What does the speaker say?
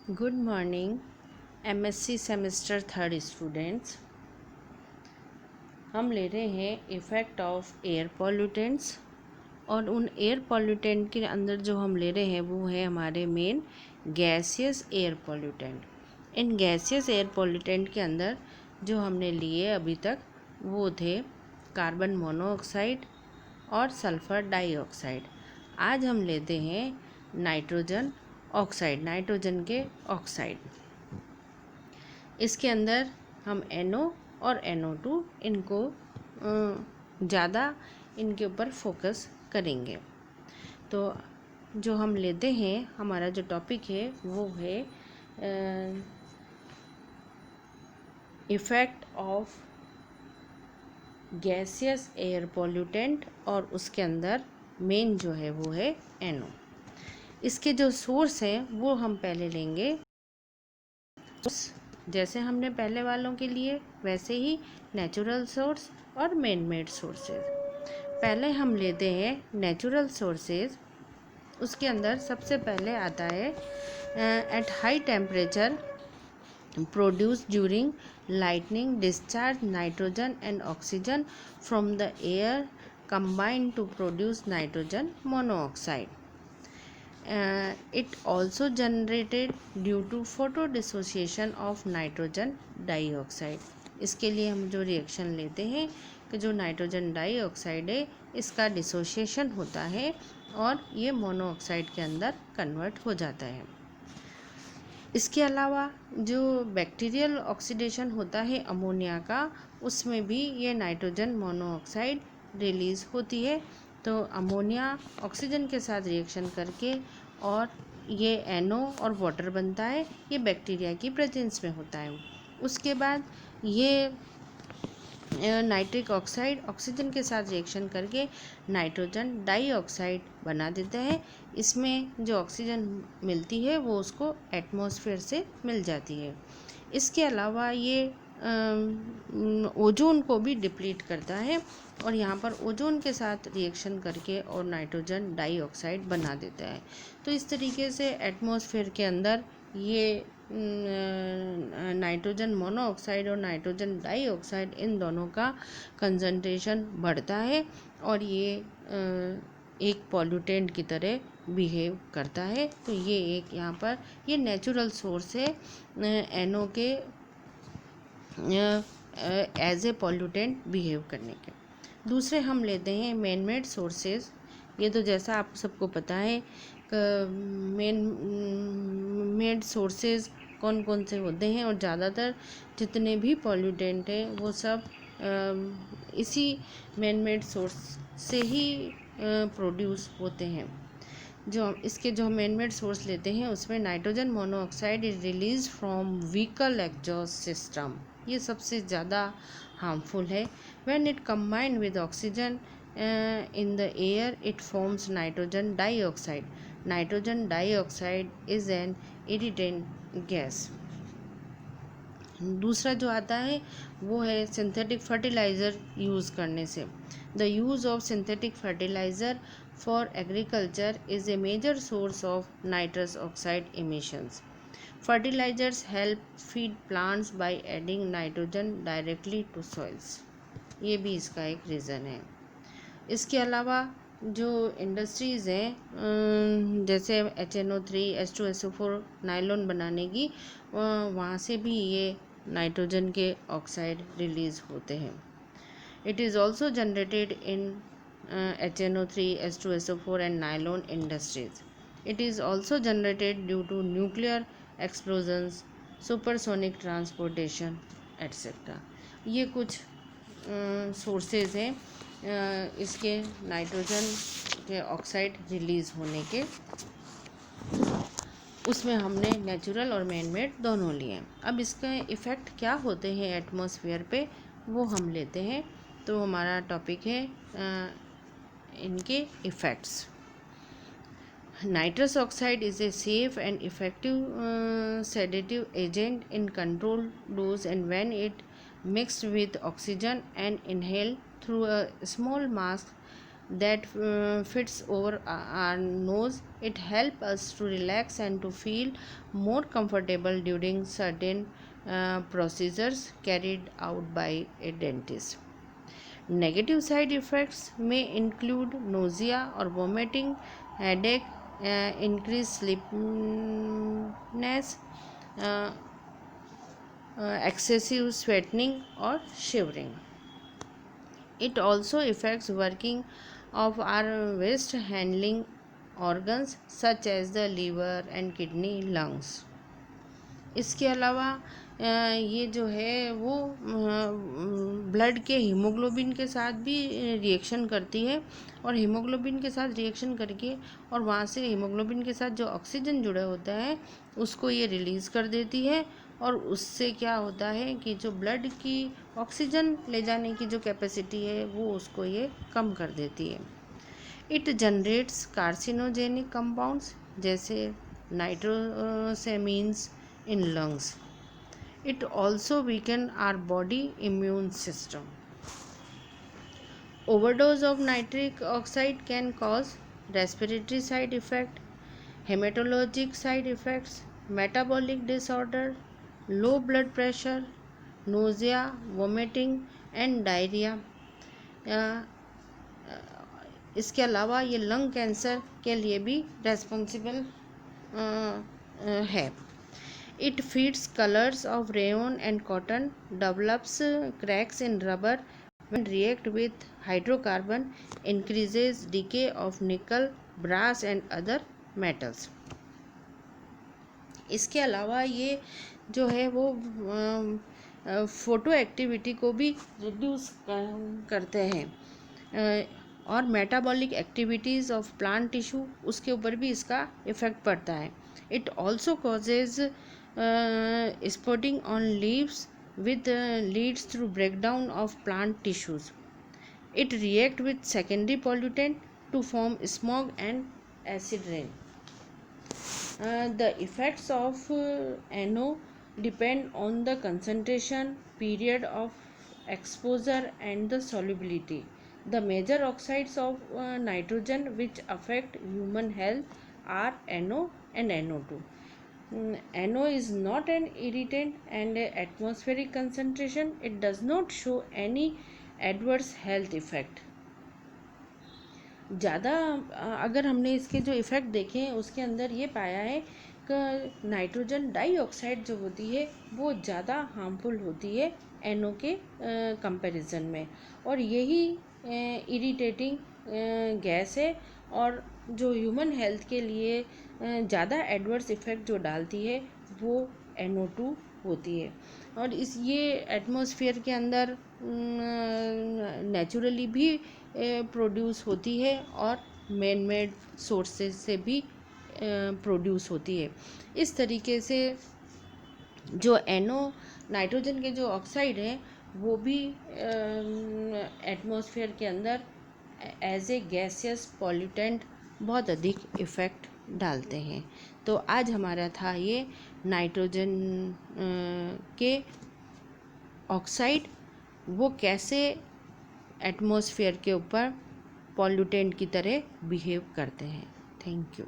Good morning MSc semester third students. हम ले रहे हैं इफ़ेक्ट ऑफ एयर पॉल्यूटेंट्स। और उन एयर पॉल्यूटेंट के अंदर जो हम ले रहे हैं वो है हमारे main gaseous air pollutant. In gaseous air pollutant के अंदर जो हमने लिए अभी तक वो थे कार्बन मोनोऑक्साइड और सल्फ़र डाइऑक्साइड। आज हम लेते हैं नाइट्रोजन ऑक्साइड, नाइट्रोजन के ऑक्साइड। इसके अंदर हम NO और NO2 इनको ज़्यादा इनके ऊपर फोकस करेंगे। तो जो हम लेते हैं, हमारा जो टॉपिक है वो है effect of gaseous air pollutant, और उसके अंदर मेन जो है वो है NO। इसके जो सोर्स हैं वो हम पहले लेंगे। जैसे हमने पहले वालों के लिए वैसे ही नेचुरल सोर्स और मैन मेड सोर्सेज। पहले हम लेते हैं नेचुरल सोर्सेज। उसके अंदर सबसे पहले आता है at high temperature produce during lightning discharge nitrogen and oxygen from the air combined to produce nitrogen monoxide. It also generated due to photo dissociation of nitrogen dioxide. इसके लिए हम जो रिएक्शन लेते हैं कि जो नाइट्रोजन डाइऑक्साइड है इसका डिसोसिएशन होता है और ये मोनोऑक्साइड के अंदर कन्वर्ट हो जाता है। इसके अलावा जो बैक्टीरियल ऑक्सीडेशन होता है अमोनिया का, उसमें भी ये नाइट्रोजन मोनोऑक्साइड रिलीज़ होती है। तो अमोनिया ऑक्सीजन के साथ रिएक्शन करके और ये NO और वाटर बनता है, ये बैक्टीरिया की प्रेजेंस में होता है। उसके बाद ये नाइट्रिक ऑक्साइड ऑक्सीजन के साथ रिएक्शन करके नाइट्रोजन डाइऑक्साइड बना देता है। इसमें जो ऑक्सीजन मिलती है वो उसको एटमॉस्फेयर से मिल जाती है। इसके अलावा ये ओजोन को भी डिप्लीट करता है और यहाँ पर ओजोन के साथ रिएक्शन करके और नाइट्रोजन डाइऑक्साइड बना देता है। तो इस तरीके से एटमॉस्फेयर के अंदर ये नाइट्रोजन मोनोऑक्साइड और नाइट्रोजन डाइऑक्साइड इन दोनों का कंसंट्रेशन बढ़ता है और ये एक पॉल्यूटेंट की तरह बिहेव करता है। तो ये एक यहाँ पर ये नेचुरल सोर्स है NO के एज ए पॉल्यूटेंट बिहेव करने के। दूसरे हम लेते हैं मैन मेड सोर्सेज। ये तो जैसा आप सबको पता है मैन मेड सोर्सेज कौन कौन से होते हैं, और ज़्यादातर जितने भी पॉल्यूटेंट हैं वो सब इसी मैन मेड सोर्स से ही प्रोड्यूस होते हैं। जो इसके जो मैन मेड सोर्स लेते हैं उसमें nitrogen monoxide is release from vehicle exhaust system. ये सबसे ज़्यादा हार्मफुल है। When it combined with oxygen in the air it forms nitrogen dioxide. Nitrogen dioxide is an irritant gas. दूसरा जो आता है वो है सिंथेटिक फर्टिलाइज़र यूज़ करने से। The use of synthetic fertilizer for agriculture is a major source of nitrous oxide emissions. Fertilizers help feed plants by adding nitrogen directly to soils. ये भी इसका एक रीज़न है। इसके अलावा जो इंडस्ट्रीज़ हैं जैसे HNO3 H2SO4 नायलॉन बनाने की, वहाँ से भी ये नाइट्रोजन के ऑक्साइड रिलीज़ होते हैं। It is also generated in HNO3 H2SO4 and nylon industries. It is also generated due to nuclear explosions, supersonic transportation etcetera. ये कुछ सोर्सेज हैं इसके नाइट्रोजन के ऑक्साइड रिलीज़ होने के। उसमें हमने नेचुरल और मैन मेड दोनों लिए। अब इसके इफ़ेक्ट क्या होते हैं एटमॉस्फेयर पे वो हम लेते हैं। तो हमारा टॉपिक है इनके effects. Nitrous oxide is a safe and effective sedative agent in controlled dose, and when it mixed with oxygen and inhaled through a small mask that fits over our nose. It helps us to relax and to feel more comfortable during certain procedures carried out by a dentist. Negative side effects may include nausea or vomiting, headache, increased sleepiness, uh, excessive sweating, or shivering. It also affects working of our waste handling organs such as the liver and kidney, lungs. इसके अलावा ये जो है वो blood के haemoglobin के साथ भी रिएक्शन करती है, और हीमोग्लोबिन के साथ रिएक्शन करके और वहाँ से हीमोग्लोबिन के साथ जो ऑक्सीजन जुड़ा होता है उसको ये रिलीज़ कर देती है, और उससे क्या होता है कि जो ब्लड की ऑक्सीजन ले जाने की जो कैपेसिटी है वो उसको ये कम कर देती है। इट जनरेट्स कार्सिनोजेनिक कंपाउंड्स जैसे नाइट्रोसेमीन्स in lungs. It also weaken our body immune system. Overdose of nitric oxide can cause respiratory side effect, hematologic side effects, metabolic disorder, low blood pressure, nausea, vomiting and diarrhea. इसके अलावा ये lung cancer के लिए भी responsible है। It feeds colors of rayon and cotton, develops cracks in rubber when react with hydrocarbon, increases decay of nickel, brass and other metals. इसके अलावा ये जो है वो फोटो एक्टिविटी को भी रिड्यूस करते हैं, और metabolic activities of plant tissue उसके ऊपर भी इसका इफ़ेक्ट पड़ता है। It also causes spotting on leaves with leads through breakdown of plant tissues. It react with secondary pollutant to form smog and acid rain. The effects of NO depend on the concentration, period of exposure and the solubility. The major oxides of nitrogen which affect human health are NO and NO2. NO is not an irritant and atmospheric concentration. It does not show any adverse health effect. ज़्यादा अगर हमने इसके जो effect देखे हैं उसके अंदर ये पाया है कि नाइट्रोजन डाइऑक्साइड जो होती है वो ज़्यादा हार्मफुल होती है NO के कंपैरिजन में, और यही इरिटेटिंग गैस है और जो ह्यूमन हेल्थ के लिए ज़्यादा एडवर्स इफ़ेक्ट जो डालती है वो NO2 होती है। और ये एटमॉस्फेयर के अंदर नेचुरली भी प्रोड्यूस होती है और मैन मेड सोर्सेज से भी प्रोड्यूस होती है। इस तरीके से जो NO नाइट्रोजन के जो ऑक्साइड हैं वो भी एटमॉस्फेयर के अंदर एज ए गैसियस पॉल्यूटेंट बहुत अधिक इफ़ेक्ट डालते हैं। तो आज हमारा था ये नाइट्रोजन के ऑक्साइड वो कैसे एटमॉस्फेयर के ऊपर पॉल्यूटेंट की तरह बिहेव करते हैं। Thank you.